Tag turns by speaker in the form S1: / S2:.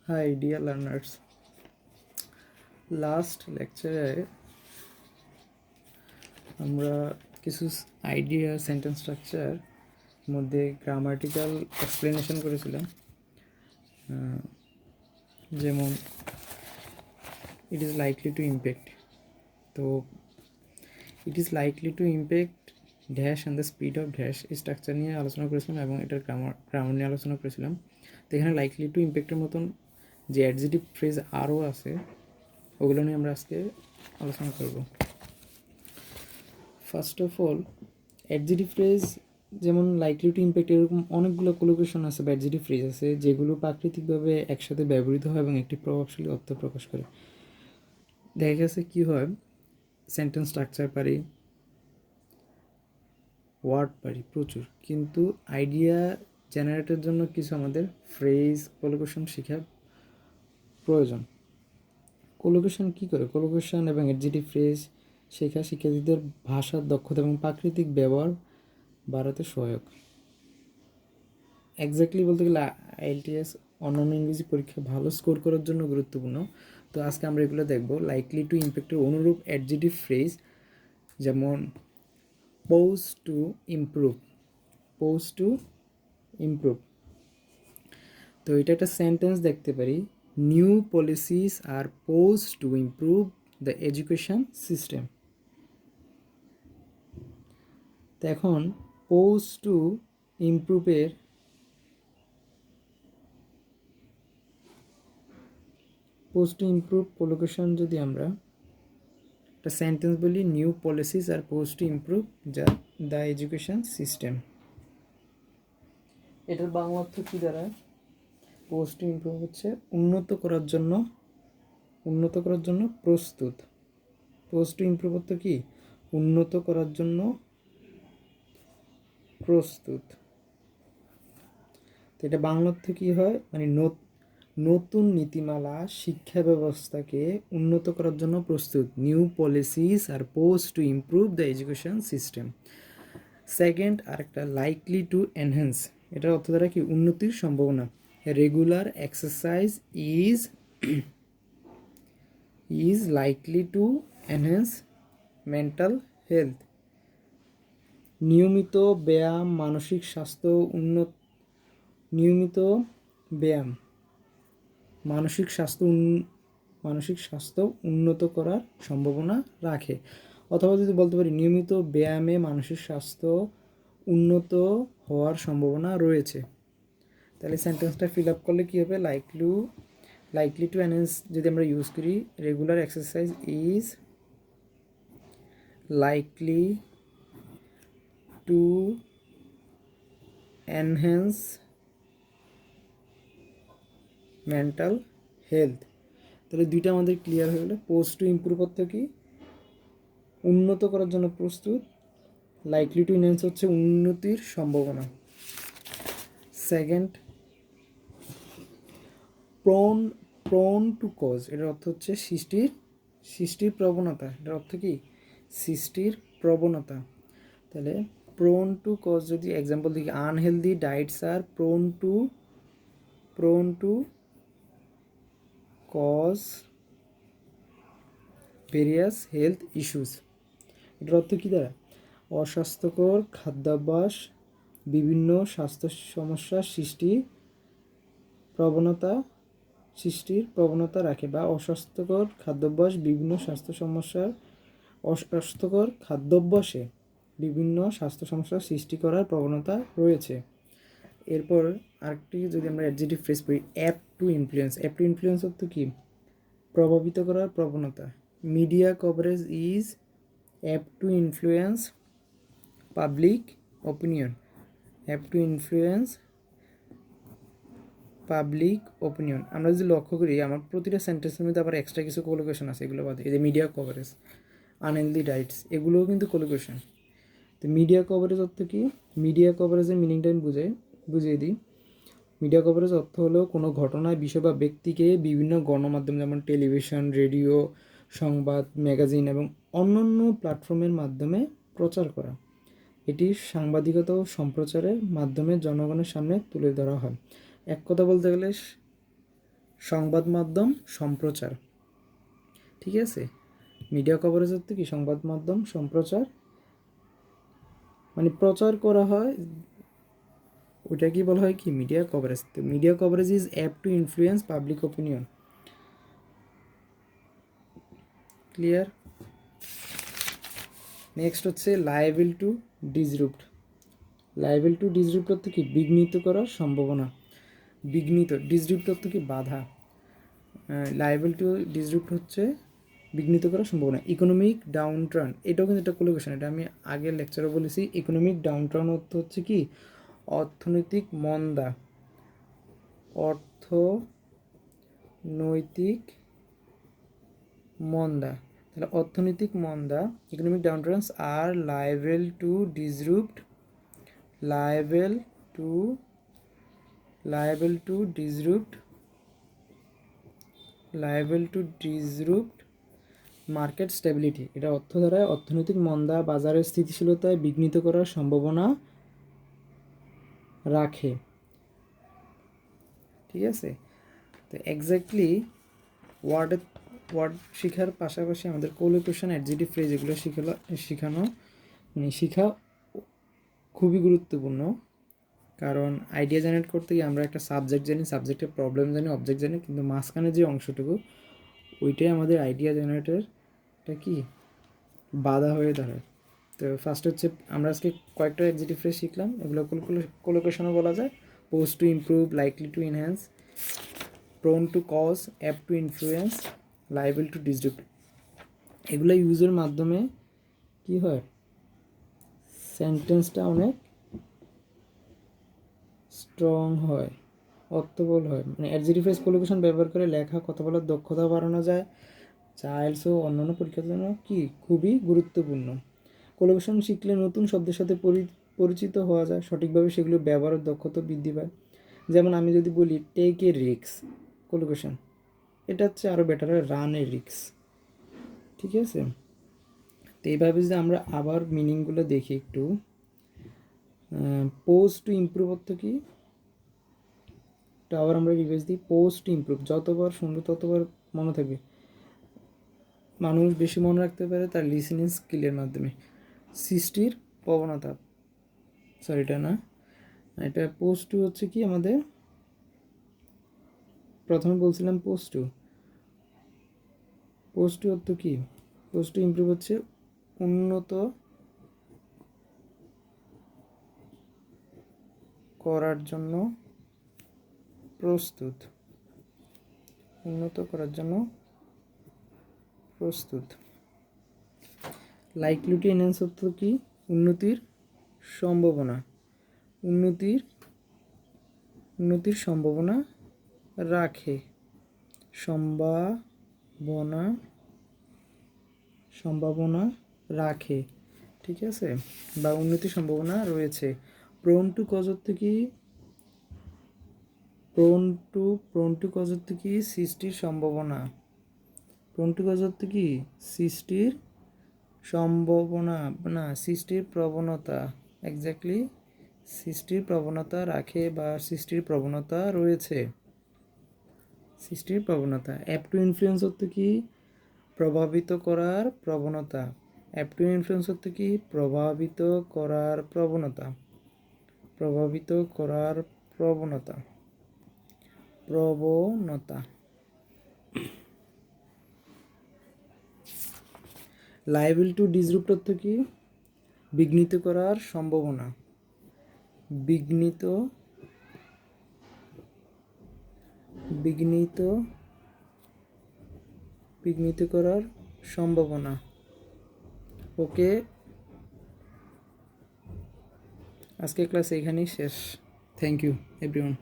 S1: Hi dear learners, last লেকচারে আমরা কিছু আইডিয়া সেন্টেন্স স্ট্রাকচার মধ্যে গ্রামাটিক্যাল এক্সপ্লেনেশন করেছিলাম, যেমন it is likely to impact. তো it is likely to impact dash and the speed of dash এই structure নিয়ে আলোচনা করেছিলাম এবং এটার গ্রামার নিয়ে আলোচনা করেছিলাম। তো এখানে লাইকলি টু ইম্প্যাক্টের মতন যে অ্যাডজেটিভ ফ্রেজ আরও আছে, ওগুলো নিয়ে আমরা আজকে আলোচনা করব। First of all, adjective phrase যেমন লাইকলি টু ইম্প্যাক্ট, এরকম অনেকগুলো কোলোকেশন আছে বা অ্যাডজেটিভ ফ্রেজ আছে যেগুলো প্রাকৃতিকভাবে একসাথে ব্যবহৃত হয় এবং একটি প্রভাবশালী অর্থ প্রকাশ করে। দেখা গেছে কী হয়, সেন্টেন্স স্ট্রাকচার পারি, ওয়ার্ড পারি প্রচুর, কিন্তু আইডিয়া জেনারেটের জন্য কিছু আমাদের ফ্রেজ কোলোকেশন শেখা প্রয়োজন। কোলোকেশন কী করে? কোলোকেশন এবং অ্যাডজেটিভ ফ্রেজ শেখা শিক্ষার্থীদের ভাষার দক্ষতা এবং প্রাকৃতিক ব্যবহার বাড়াতে সহায়ক। এক্স্যাক্টলি বলতে গেলে আইএলটিএস অন্যান্য ইংরেজি পরীক্ষা ভালো স্কোর করার জন্য গুরুত্বপূর্ণ। তো আজকে আমরা এগুলো দেখব। লাইকলি টু ইম্প্যাক্টের অনুরূপ অ্যাডজেটিভ ফ্রেজ যেমন poised to improve. Poised to improve, তো এটা একটা সেন্টেন্স দেখতে পারি, new policies are poised to improve the education system. তো এখন পোজ টু ইমপ্রুভের পোজ টু ইমপ্রুভ কোলোকেশন যদি আমরা একটা সেন্টেন্স বলি, new policies are poised to improve the education system, এটার বাংলা অর্থ কী দাঁড়ায়? পোজ টু ইমপ্রুভ হচ্ছে উন্নত করার জন্য প্রস্তুত। পোজ টু ইমপ্রুভ অর্থ কি? উন্নত করার জন্য প্রস্তুত। তো এটা বাংলা অর্থ কী হয়? মানে নতুন নীতিমালা শিক্ষা ব্যবস্থাকে উন্নত করার জন্য প্রস্তুত। New policies are poised to improve the education system. Second, আরেকটা লাইকলি টু এনহ্যান্স, এটার অর্থ দ্বারা কি? উন্নতির সম্ভাবনা। Regular exercise is likely to enhance mental health. নিয়মিত ব্যায়াম মানসিক স্বাস্থ্য মানসিক স্বাস্থ্য উন্নত করার সম্ভাবনা রাখে। অথবা যদি বলতে পারি, নিয়মিত ব্যায়ামে মানসিক স্বাস্থ্য উন্নত হওয়ার সম্ভাবনা রয়েছে। তাহলে সেন্টেন্সটা ফিল আপ করলে কী হবে? লাইকলি টু এনহ্যান্স যদি আমরা ইউজ করি, regular exercise is likely to enhance mental health. তাহলে দুইটা আমাদের ক্লিয়ার হয়ে গেলো। পোজ টু ইমপ্রুভ অর্থ কি? উন্নত করার জন্য প্রস্তুত। লাইকলি টু এনহ্যান্স হচ্ছে উন্নতির সম্ভাবনা। সেকেন্ড, প্রোন টু কজ, এটার অর্থ হচ্ছে সৃষ্টির প্রবণতা। এটার অর্থ কি? সৃষ্টির প্রবণতা। তাহলে প্রোন টু কজ যদি এক্সাম্পল দেখি, unhealthy diets are prone to cause various health issues. এটার অর্থ কী দ্বারা? অস্বাস্থ্যকর খাদ্যাভ্যাস বিভিন্ন স্বাস্থ্য সমস্যার সৃষ্টির প্রবণতা রাখে, বা অস্বাস্থ্যকর খাদ্যাভ্যাসে বিভিন্ন স্বাস্থ্য সমস্যার সৃষ্টি করার প্রবণতা রয়েছে। এরপর আরেকটি যদি আমরা অ্যাডজেক্টিভ ফ্রেজ পড়ি, app to influence. App to influence অর্থ কি? প্রভাবিত করার প্রবণতা। Media coverage is apt to influence public opinion. App to influence public opinion. আমরা যদি লক্ষ্য করি, আমার প্রতিটা সেন্টেন্সের মধ্যে আবার এক্সট্রা কিছু কোলোকেশন আছে, এগুলো বাদে। এই যে মিডিয়া কভারেজ, আনহেলদি ডায়েটস, এগুলোও কিন্তু কোলোকেশন। তো মিডিয়া কভারেজ অর্থ কি? মিডিয়া কভারেজের মিনিংটা আমি বুঝিয়ে দিই। মিডিয়া কভারেজ অর্থ হলো কোনো ঘটনা, বিষয় বা ব্যক্তিকে বিভিন্ন গণমাধ্যম যেমন টেলিভিশন, রেডিও, সংবাদ, ম্যাগাজিন এবং অন্যান্য প্ল্যাটফর্মের মাধ্যমে প্রচার করা। এটি সাংবাদিকতা ও সম্প্রচারের মাধ্যমে জনগণের সামনে তুলে ধরা হয়। এক কথা বলতে গেলে সংবাদ মাধ্যম সম্প্রচার, ঠিক আছে। মিডিয়া কভারেজ অর্থ কি? সংবাদ মাধ্যম সম্প্রচার, মানে প্রচার করা হয়, ওইটা কি বলা হয় কি? Media coverage. তো media coverage is apt to influence public opinion. Clear? Next হচ্ছে লায়াবিল টু ডিসরুপ্ট। লায়াবিল টু ডিসরুপ্ট অর্থ কি? বিঘ্নিত করার সম্ভাবনা। বিঘ্নিত, ডিসরুপ্ট অর্থ কি? বাধা। লায়াবিল টু ডিসরুপ্ট হচ্ছে বিঘ্নিত করার সম্ভাবনা। ইকোনমিক ডাউনটার্ন, এটাও কিন্তু একটা কোলোকেশন, এটা আমি আগের লেকচারে বলেছি। ইকোনমিক ডাউনটার্ন অর্থ হচ্ছে কি? অর্থনৈতিক মন্দা। অর্থনৈতিক মন্দা, তাহলে অর্থনৈতিক মন্দা, economic downturns are liable to disrupt, liable to disrupt, liable to disrupt market stability. এটা অর্থ দ্বারা অর্থনৈতিক মন্দা বাজারের স্থিতিশীলতায় বিঘ্নিত করার সম্ভাবনা রাখে, ঠিক আছে। তো এক্স্যাক্টলি ওয়ার্ড শেখার পাশাপাশি আমাদের কোলোকেশন, অ্যাডজেক্টিভ ফ্রেজ এগুলো শেখা খুবই গুরুত্বপূর্ণ। কারণ আইডিয়া জেনারেট করতে গিয়ে আমরা একটা সাবজেক্ট জানি, সাবজেক্টের প্রবলেম জানি, অবজেক্ট জানি, কিন্তু মাঝখানে যে অংশটুকু, ওইটাই আমাদের আইডিয়া জেনারেটরটা কি বাধা হয়ে দাঁড়ায়। তো ফার্স্ট হচ্ছে আমরা আজকে কয়েকটা অ্যাডজেক্টিভ ফ্রেজ শিখলাম, এগুলো কোলোকেশনও বলা যায়। Poised to improve, likely to enhance, prone to cause, apt to influence, liable to disrupt. এগুলো ইউজের মাধ্যমে কি হয়? সেন্টেন্সটা অনেক স্ট্রং হয়, অর্থবল হয়। মানে অ্যাডজেক্টিভ ফ্রেজ কোলোকেশন ব্যবহার করে লেখা, কথা বলার দক্ষতা বাড়ানো যায়, যা আইএলটিএস ও অন্যান্য পরীক্ষার জন্য কি খুবই গুরুত্বপূর্ণ। কোলোকেশন শিখলে নতুন শব্দের সাথে পরিচিত হওয়া যায়, সঠিকভাবে সেগুলো ব্যবহারের দক্ষতা বৃদ্ধি পায়। যেমন আমি যদি বলি টেক এ রিক্স, কোলোকেশন, এটা হচ্ছে আরও বেটার হয় রান এ রিক্স, ঠিক আছে। তো এইভাবে যদি আমরা আবার মিনিংগুলো দেখি একটু, পোস্ট টু ইমপ্রুভ অর্থ কি? আবার আমরা রিভাইজ দিই। পোস্ট টু ইমপ্রুভ, যতবার শুনবে ততবার মনে থাকবে। মানুষ বেশি মনে রাখতে পারে তার লিসেনিং স্কিলের মাধ্যমে। সৃষ্টির প্রবণতা, সরি এটা না, এটা পোস্ট টু হচ্ছে কি? আমাদের প্রথমে বলছিলাম পোস্ট টু অর্থ কি? পোস্ট টু ইমপ্রুভ হচ্ছে উন্নত করার জন্য প্রস্তুত, উন্নত করার জন্য প্রস্তুত। লাইকলিটি এনহ্যান্স অর্থ কি? উন্নতির সম্ভাবনা, উন্নতির সম্ভাবনা রাখে, সম্ভাবনা রাখে, ঠিক আছে, বা উন্নতির সম্ভাবনা রয়েছে। প্রোন টু কজ অর্থ কি? প্রোন টু কজ অর্থ কি? সৃষ্টির সম্ভাবনা। প্রোন টু কজ অর্থ কি? সৃষ্টির সম্ভাবনা, না সৃষ্টির প্রবণতা, এক্স্যাক্টলি সৃষ্টির প্রবণতা রাখে বা সৃষ্টির প্রবণতা রয়েছে, সৃষ্টির প্রবণতা। অ্যাপ টু ইনফ্লুয়েন্স অর্থ কি? প্রভাবিত করার প্রবণতা। অ্যাপ টু ইনফ্লুয়েন্স অর্থ কি? প্রভাবিত করার প্রবণতা, প্রভাবিত করার প্রবণতা, প্রবণতা। লায়াবিল টু ডিসরুপ্ট অর্থ কি? বিঘ্নিত করার সম্ভাবনা, বিঘ্নিত করার সম্ভাবনা। ওকে, আজকে ক্লাস এখানেই শেষ। Thank you everyone.